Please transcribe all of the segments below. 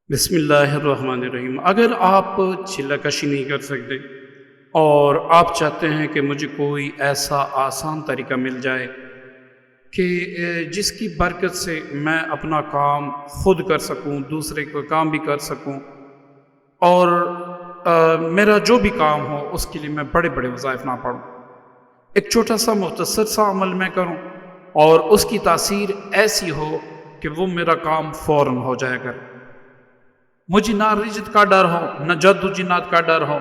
بسم اللہ الرحمن الرحیم۔ اگر آپ چلہ کشی نہیں کر سکتے اور آپ چاہتے ہیں کہ مجھے کوئی ایسا آسان طریقہ مل جائے کہ جس کی برکت سے میں اپنا کام خود کر سکوں، دوسرے کو کام بھی کر سکوں، اور میرا جو بھی کام ہو اس کے لیے میں بڑے بڑے وظائف نہ پڑھوں، ایک چھوٹا سا مختصر سا عمل میں کروں اور اس کی تاثیر ایسی ہو کہ وہ میرا کام فوراً ہو جائے گا، مجھے نہ رجت کا ڈر ہو، نہ جد و جنات کا ڈر ہو،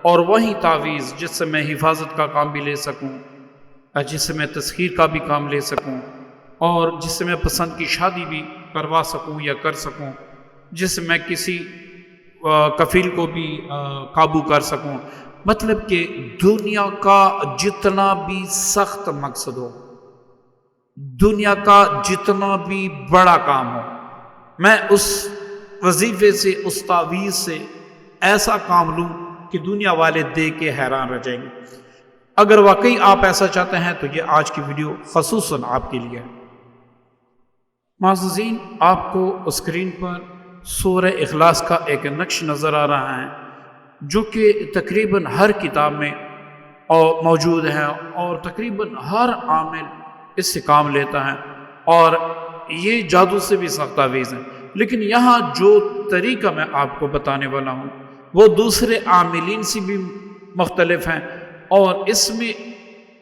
اور وہی تعویذ جس سے میں حفاظت کا کام بھی لے سکوں، جس سے میں تسخیر کا بھی کام لے سکوں، اور جس سے میں پسند کی شادی بھی کروا سکوں یا کر سکوں، جس سے میں کسی کفیل کو بھی قابو کر سکوں۔ مطلب کہ دنیا کا جتنا بھی سخت مقصد ہو، دنیا کا جتنا بھی بڑا کام ہو، میں اس وظیفے سے، اس تعویذ سے ایسا کام لوں کہ دنیا والے دیکھ کے حیران رہ جائیں گے۔ اگر واقعی آپ ایسا چاہتے ہیں تو یہ آج کی ویڈیو خصوصاً آپ کے لیے ہے۔ معززین، آپ کو اسکرین پر سورہ اخلاص کا ایک نقش نظر آ رہا ہے جو کہ تقریباً ہر کتاب میں موجود ہے، اور تقریباً ہر عامل اس سے کام لیتا ہے، اور یہ جادو سے بھی سخت تعویذ ہے۔ لیکن یہاں جو طریقہ میں آپ کو بتانے والا ہوں وہ دوسرے عاملین سے بھی مختلف ہیں، اور اس میں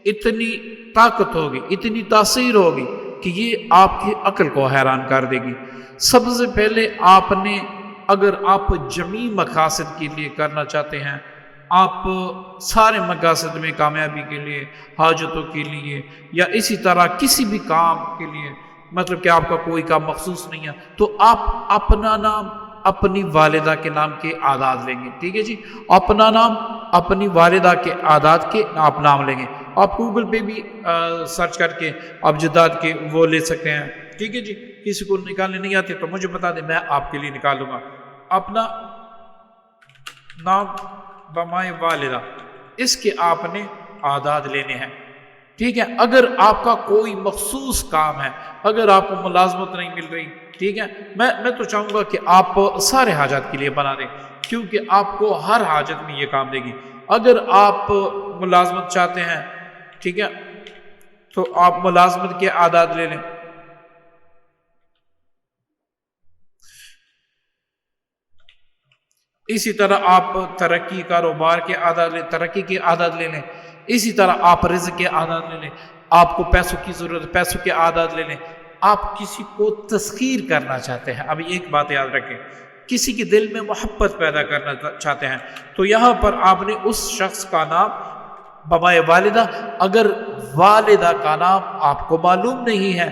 اتنی طاقت ہوگی، اتنی تاثیر ہوگی کہ یہ آپ کی عقل کو حیران کر دے گی۔ سب سے پہلے آپ نے، اگر آپ جمیع مقاصد کے لیے کرنا چاہتے ہیں، آپ سارے مقاصد میں کامیابی کے لیے، حاجتوں کے لیے، یا اسی طرح کسی بھی کام کے لیے، مطلب کہ آپ کا کوئی کام مخصوص نہیں ہے، تو آپ اپنا نام اپنی والدہ کے نام کے اعداد لیں گے۔ ٹھیک ہے جی، اپنا نام اپنی والدہ کے اعداد کے آپ نام لیں گے۔ آپ گوگل پہ بھی سرچ کر کے آپ جداد کے وہ لے سکتے ہیں۔ ٹھیک ہے جی، کسی کو نکالنے نہیں آتے تو مجھے بتا دیں، میں آپ کے لیے نکال لوں گا۔ اپنا نام بمائے والدہ، اس کے آپ نے اعداد لینے ہیں۔ ٹھیک ہے، اگر آپ کا کوئی مخصوص کام ہے، اگر آپ کو ملازمت نہیں مل رہی، ٹھیک ہے، میں تو چاہوں گا کہ آپ سارے حاجات کے لیے بنا دیں، کیونکہ آپ کو ہر حاجت میں یہ کام دے گی۔ اگر آپ ملازمت چاہتے ہیں، ٹھیک ہے، تو آپ ملازمت کے اعداد لے لیں۔ اسی طرح آپ ترقی کاروبار کے اعداد لیں، ترقی کے اعداد لے لیں۔ اسی طرح آپ رزق کے اعداد لے لیں، آپ کو پیسوں کی ضرورت، پیسوں کے اعداد لے لیں۔ آپ کسی کو تسخیر کرنا چاہتے ہیں، اب ایک بات یاد رکھیں، کسی کے دل میں محبت پیدا کرنا چاہتے ہیں، تو یہاں پر آپ نے اس شخص کا نام بمائے والدہ، اگر والدہ کا نام آپ کو معلوم نہیں ہے،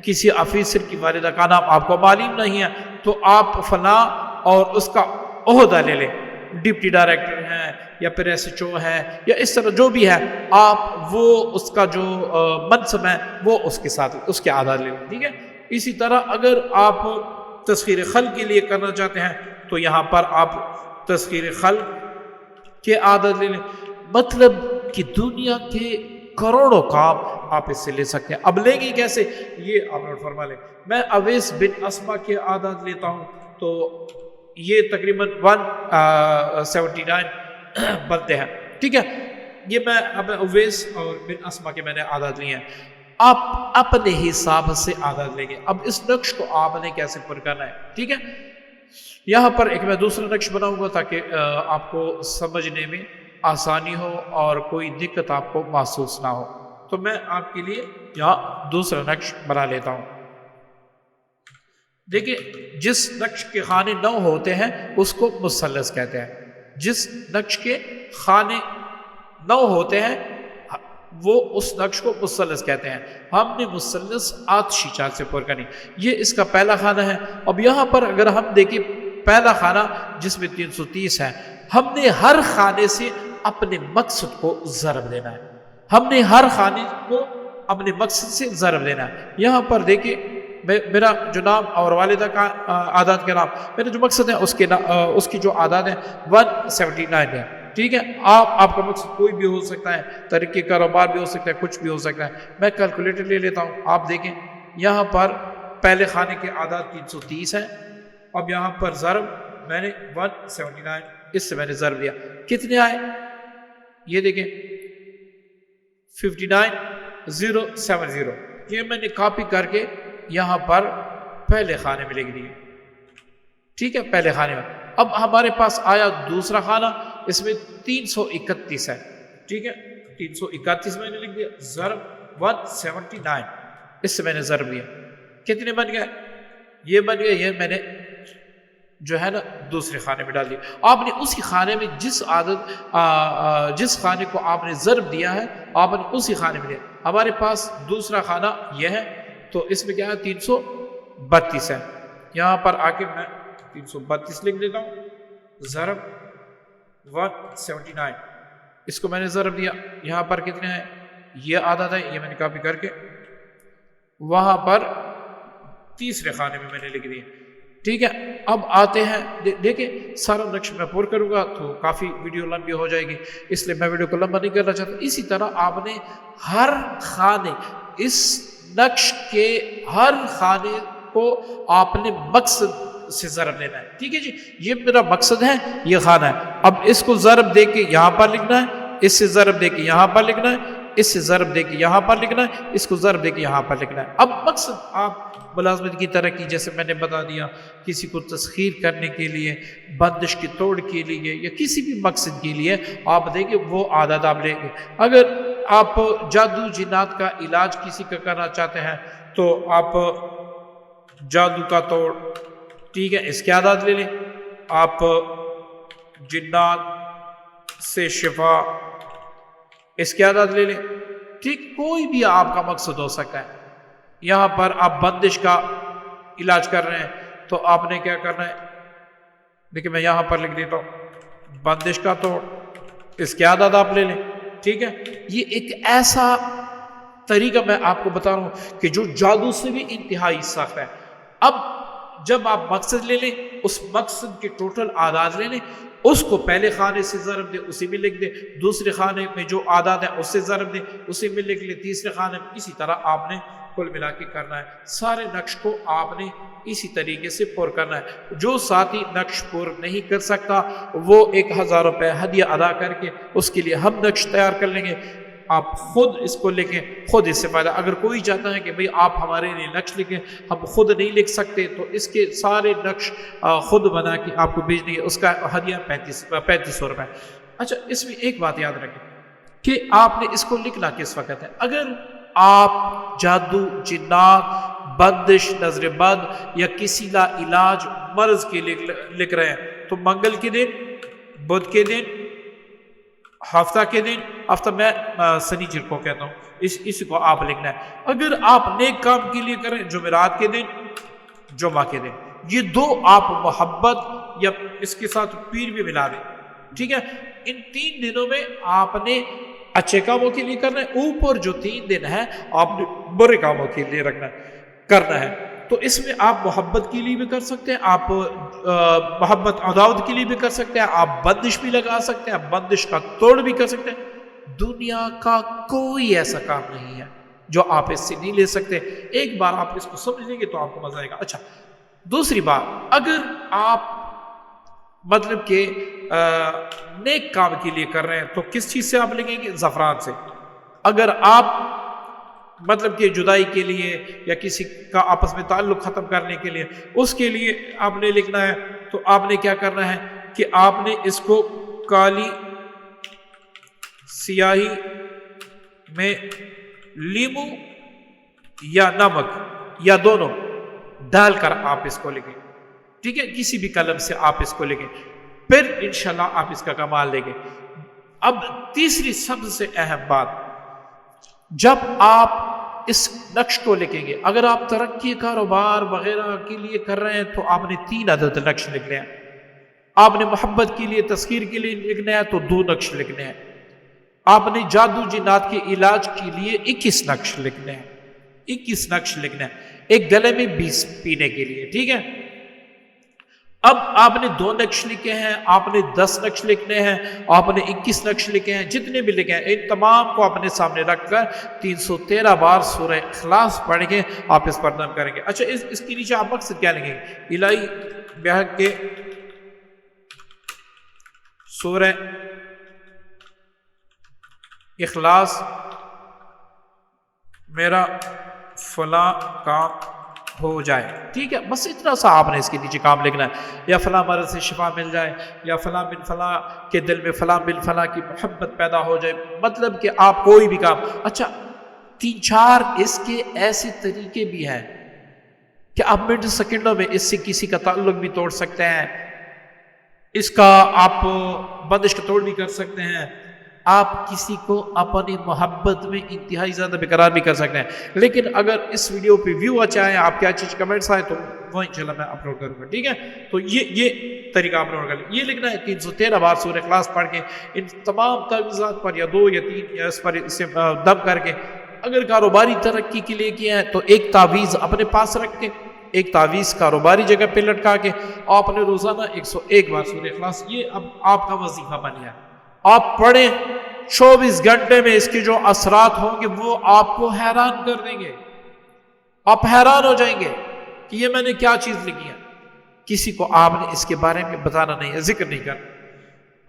کسی آفیسر کی والدہ کا نام آپ کو معلوم نہیں ہے، تو آپ فلاں اور اس کا عہدہ لے لیں، ڈپٹی ڈائریکٹر ہیں یا پھر ایس ایچ او ہے یا اس طرح جو بھی ہے، آپ وہ اس کا جو منصب ہے وہ اس کے ساتھ اس کے اعداد لے لیں۔ ٹھیک ہے، اسی طرح اگر آپ تسخیر خلق کے لیے کرنا چاہتے ہیں تو یہاں پر آپ تسخیر خلق کے اعداد لے لیں۔ مطلب کہ دنیا کے کروڑوں کام آپ اس سے لے سکتے ہیں۔ اب لیں گے کیسے، یہ آپ نوٹ فرما لیں۔ میں اویس بن اسما کے اعداد لیتا ہوں، تو یہ تقریباً 179 بنتے ہیں۔ ٹھیک ہے، یہ میں اب اویس اور بن اسما کے میں نے اعداد لیے ہیں، آپ اپنے حساب سے اعداد لیں گے۔ اب اس نقش کو آپ نے کیسے پر کرنا ہے، ٹھیک ہے، یہاں پر ایک میں دوسرا نقش بناؤں گا تاکہ آپ کو سمجھنے میں آسانی ہو اور کوئی دقت آپ کو محسوس نہ ہو، تو میں آپ کے لیے یہاں دوسرا نقش بنا لیتا ہوں۔ دیکھیں، جس نقش کے خانے 9 ہوتے ہیں اس کو مثلث کہتے ہیں، جس نقش کے خانے 9 ہوتے ہیں وہ اس نقش کو مثلث کہتے ہیں۔ ہم نے مثلث آتشی چال سے پر کرنی، یہ اس کا پہلا خانہ ہے۔ اب یہاں پر اگر ہم دیکھیں پہلا خانہ جس میں 330 ہے، ہم نے ہر خانے سے اپنے مقصد کو ضرب دینا ہے، ہم نے ہر خانے کو اپنے مقصد سے ضرب دینا ہے۔ یہاں پر دیکھیں، میرا جو نام اور والدہ کا اعداد کے نام، میرا جو مقصد ہے اس کی جو اعداد ہے 179 ہے۔ ٹھیک ہے، آپ کا مقصد کوئی بھی ہو سکتا ہے، ترقی کاروبار بھی ہو سکتا ہے، کچھ بھی ہو سکتا ہے۔ میں کیلکولیٹر لے لیتا ہوں، آپ دیکھیں یہاں پر پہلے خانے کے اعداد 330 ہے، اب یہاں پر ضرب میں نے 179 اس سے میں نے ضرب دیا، کتنے آئے یہ دیکھیں 59070، یہ میں نے کاپی کر کے یہاں پر پہلے خانے میں لکھ دیے، ٹھیک ہے، پہلے خانے میں۔ اب ہمارے پاس آیا دوسرا خانہ، اس میں 331 ہے، ٹھیک ہے، 331 میں نے لکھ دیا ضرب 179، اس سے میں نے ضرب دیا، کتنے بن گئے، یہ بن گئے، یہ میں نے جو ہے نا دوسرے خانے میں ڈال دیا۔ آپ نے اسی خانے میں جس خانے کو آپ نے ضرب دیا ہے آپ نے اسی خانے میں دیا۔ ہمارے پاس دوسرا خانہ یہ ہے تو اس میں کیا ہے 332 ہے، یہاں پر آ کے میں 332 لکھ دیتا ہوں ضرب 179، اس کو میں نے ضرب دیا، یہاں پر کتنے ہیں، یہ عدد ہے، یہ میں نے کاپی کر کے وہاں پر تیسرے خانے میں نے لکھ دیا، ٹھیک ہے۔ اب آتے ہیں، دیکھیں سارا نقش میں پور کروں گا تو کافی ویڈیو لمبی ہو جائے گی، اس لیے میں ویڈیو کو لمبا نہیں کرنا چاہتا۔ اسی طرح آپ نے ہر خانے، اس نقش کے ہر خانے کو آپ نے مقصد سے ضرب لینا ہے، ٹھیک ہے جی، یہ میرا مقصد ہے، یہ خانہ ہے۔ اب اس کو ضرب دے کے یہاں پر لکھنا ہے، اس سے ضرب دے کے یہاں پر لکھنا ہے، اس سے ضرب دے کے یہاں پر لکھنا ہے، اس کو ضرب دے کے یہاں پر لکھنا ہے۔ اب مقصد آپ ملازمت کی ترقی، جیسے میں نے بتا دیا، کسی کو تسخیر کرنے کے لیے، بندش کی توڑ کے لیے، یا کسی بھی مقصد کے لیے آپ دیں گے، وہ عادت آپ لیں گے۔ اگر آپ جادو جنات کا علاج کسی کا کرنا چاہتے ہیں تو آپ جادو کا توڑ، ٹھیک ہے، اس کی عادت لے لیں، آپ جنات سے شفا، اس کی عادت لے لیں، ٹھیک، کوئی بھی آپ کا مقصد ہو سکتا ہے۔ یہاں پر آپ بندش کا علاج کر رہے ہیں تو آپ نے کیا کرنا ہے، دیکھیں میں یہاں پر لکھ دیتا ہوں بندش کا توڑ، اس کی عادت آپ لے لیں، ٹھیک ہے۔ یہ ایک ایسا طریقہ میں آپ کو بتا رہا ہوں کہ جو جادو سے بھی انتہائی سخت ہے۔ اب جب آپ مقصد لے لیں، اس مقصد کے ٹوٹل اعداد لے لیں، اس کو پہلے خانے سے ضرب دے، اسی میں لکھ دے، دوسرے خانے میں جو اعداد ہیں اس سے ضرب دے، اسی میں لکھ لے، تیسرے خانے میں، اسی طرح آپ نے کل ملا کے کرنا ہے۔ سارے نقش کو آپ نے اسی طریقے سے پر کرنا ہے۔ جو ساتھی نقش پر نہیں کر سکتا وہ 1000 روپے ہدیہ ادا کر کے اس کے لیے ہم نقش تیار کر لیں گے، آپ خود اس کو لکھیں، خود اس سے فائدہ۔ اگر کوئی چاہتا ہے کہ بھئی آپ ہمارے لیے نقش لکھیں، ہم خود نہیں لکھ سکتے، تو اس کے سارے نقش خود بنا کے آپ کو بھیج دیں گے، اس کا ہدیہ 3500 روپے۔ اچھا، اس میں ایک بات یاد رکھیں کہ آپ نے اس کو لکھنا کس وقت ہے۔ اگر آپ جادو جنات بندش نظر بد یا کسی لا علاج مرض کے لیے لکھ رہے ہیں تو منگل کے دن، بدھ کے دن، ہفتہ کے دن، ہفتہ میں سنیچر کو کہتا ہوں، اسی کو آپ لکھنا ہے۔ اگر آپ نیک کام کے لیے کریں، جمعرات کے دن، جمعہ کے دن، یہ دو آپ محبت یا اس کے ساتھ پیر بھی ملا دیں، ٹھیک ہے۔ ان 3 دنوں میں آپ نے اچھے کاموں کے لیے کرنا ہے، اوپر جو 3 دن ہے آپ نے برے کاموں کے لیے کرنا ہے۔ تو اس میں آپ محبت کے لیے بھی کر سکتے ہیں، آپ محبت عداوت کے لیے بھی کر سکتے ہیں، آپ بندش بھی لگا سکتے ہیں، آپ بندش کا توڑ بھی کر سکتے ہیں۔ دنیا کا کوئی ایسا کام نہیں ہے جو آپ اس سے نہیں لے سکتے۔ ایک بار آپ اس کو سمجھ لیں گے تو آپ کو مزہ آئے گا۔ اچھا، دوسری بات، اگر آپ مطلب کہ نیک کام کے لیے کر رہے ہیں تو کس چیز سے آپ لکھیں گے؟ زعفران سے۔ اگر آپ مطلب کہ جدائی کے لیے یا کسی کا آپس میں تعلق ختم کرنے کے لیے، اس کے لیے آپ نے لکھنا ہے تو آپ نے کیا کرنا ہے کہ آپ نے اس کو کالی سیاہی میں لیمو یا نمک یا دونوں ڈال کر آپ اس کو لکھیں، ٹھیک ہے، کسی بھی قلم سے آپ اس کو لکھیں، پھر انشاءاللہ آپ اس کا کمال لیں گے۔ اب تیسری سب سے اہم بات، جب آپ اس نقش کو لکھیں گے، اگر آپ ترقی کاروبار وغیرہ کے لیے کر رہے ہیں تو آپ نے 3 عدد نقش لکھنے ہیں، آپ نے محبت کے لیے تسخیر کے لیے لکھنے ہیں تو 2 نقش لکھنے ہیں، آپ نے جادو جنات کے علاج کے لیے 21 نقش لکھنے ہیں، 21 نقش لکھنے ہیں، ایک گلے میں 20 پینے کے لیے، ٹھیک ہے۔ اب آپ نے 2 نقش لکھے ہیں، آپ نے 10 نقش لکھنے ہیں، آپ نے 21 نقش لکھے ہیں، جتنے بھی لکھے ہیں ان تمام کو اپنے سامنے رکھ کر 313 بار سورہ اخلاص پڑھ کے آپ اس پر نام کریں گے۔ اچھا، اس کے نیچے آپ مقصد کیا لکھیں گے؟ الہی بحق کے سورہ اخلاص میرا فلاں کام ہو جائے. ٹھیک ہے، بس اتنا سا آپ نے اس کے نیچے کام لکھنا ہے. یا فلاں مرض سے شفا مل جائے، یا فلاں بن فلاں کے دل میں فلاں بن فلاں کی محبت پیدا ہو جائے. مطلب کہ آپ کوئی بھی کام. اچھا 3-4 اس کے ایسے طریقے بھی ہیں کہ آپ منٹ سیکنڈوں میں اس سے کسی کا تعلق بھی توڑ سکتے ہیں، اس کا آپ بندش کا توڑ بھی کر سکتے ہیں، آپ کسی کو اپنی محبت میں انتہائی زیادہ بےقرار بھی کر سکتے ہیں. لیکن اگر اس ویڈیو پہ ویو اچھا ہے، آپ کے اچھے کمنٹس آئے تو وہ انشاءاللہ میں اپلوڈ کروں گا. ٹھیک ہے، تو یہ طریقہ اپلوڈ کر لیں. یہ لکھنا ہے 313 بار سورہ اخلاص پڑھ کے ان تمام تعویذات پر یا 2 یا 3 یا اس پر اسے دم کر کے. اگر کاروباری ترقی کے لیے کیا ہے تو ایک تعویذ اپنے پاس رکھ کے، ایک تعویذ کاروباری جگہ پہ لٹکا کے آپ نے روزانہ 101 بار سورہ اخلاص، یہ اب آپ کا وظیفہ بن گیا. آپ پڑھیں 24 گھنٹے میں اس کے جو اثرات ہوں گے وہ آپ کو حیران کر دیں گے. آپ حیران ہو جائیں گے کہ یہ میں نے کیا چیز لکھی ہے. کسی کو آپ نے اس کے بارے میں بتانا نہیں ہے، ذکر نہیں کرنا.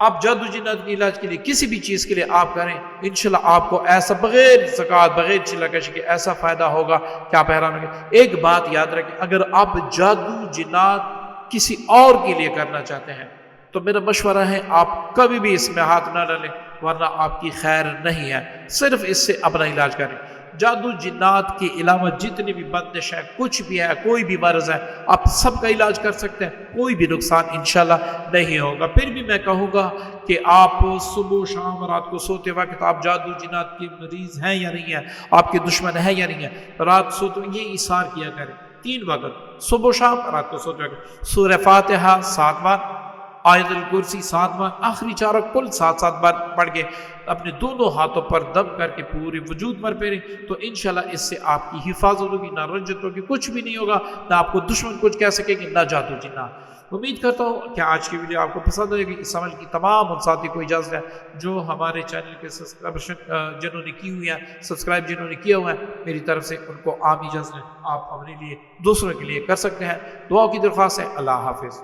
آپ جادو جنات کے علاج کے لیے کسی بھی چیز کے لیے آپ کریں، انشاءاللہ آپ کو ایسا بغیر زکوٰۃ بغیر چلا کشی کے ایسا فائدہ ہوگا کہ آپ حیران ہوں گے. ایک بات یاد رکھیں، اگر آپ جادو جنات کسی اور کے لیے کرنا چاہتے ہیں تو میرا مشورہ ہے آپ کبھی بھی اس میں ہاتھ نہ ڈالیں، ورنہ آپ کی خیر نہیں ہے. صرف اس سے اپنا علاج کریں. جادو جنات کے علاوہ جتنی بھی بندش ہے، کچھ بھی ہے، کوئی بھی مرض ہے، آپ سب کا علاج کر سکتے ہیں، کوئی بھی نقصان انشاءاللہ نہیں ہوگا. پھر بھی میں کہوں گا کہ آپ صبح و شام رات کو سوتے وقت آپ جادو جنات کے مریض ہیں یا نہیں ہیں، آپ کے دشمن ہیں یا نہیں ہیں، رات سوتے یہ ایثار کیا کریں 3 وقت، صبح و شام رات کو سوتے وقت سورہ فاتحہ 7 بار، آیت الکرسی 7 بار، آخری 4 کل 7 بار پڑھ کے اپنے دونوں ہاتھوں پر دم کر کے پورے وجود پر پھیریں تو انشاءاللہ اس سے آپ کی حفاظت ہوگی، نہ رنجت ہوگی، کچھ بھی نہیں ہوگا، نہ آپ کو دشمن کچھ کہہ سکے گی، نہ جادو جنات. امید کرتا ہوں کہ آج کی ویڈیو آپ کو پسند آئے گی. اس عمل کی تمام ان ساتھی کو اجازت ہے جو ہمارے چینل کے سبسکرائب جنہوں نے کی ہوئی ہے، سبسکرائب جنہوں نے کیا ہوا ہے، میری طرف سے ان کو عام اجازت ہے. آپ اپنے لیے دوسروں کے لیے کر سکتے ہیں. دعاؤں کی درخواست ہے. اللہ حافظ.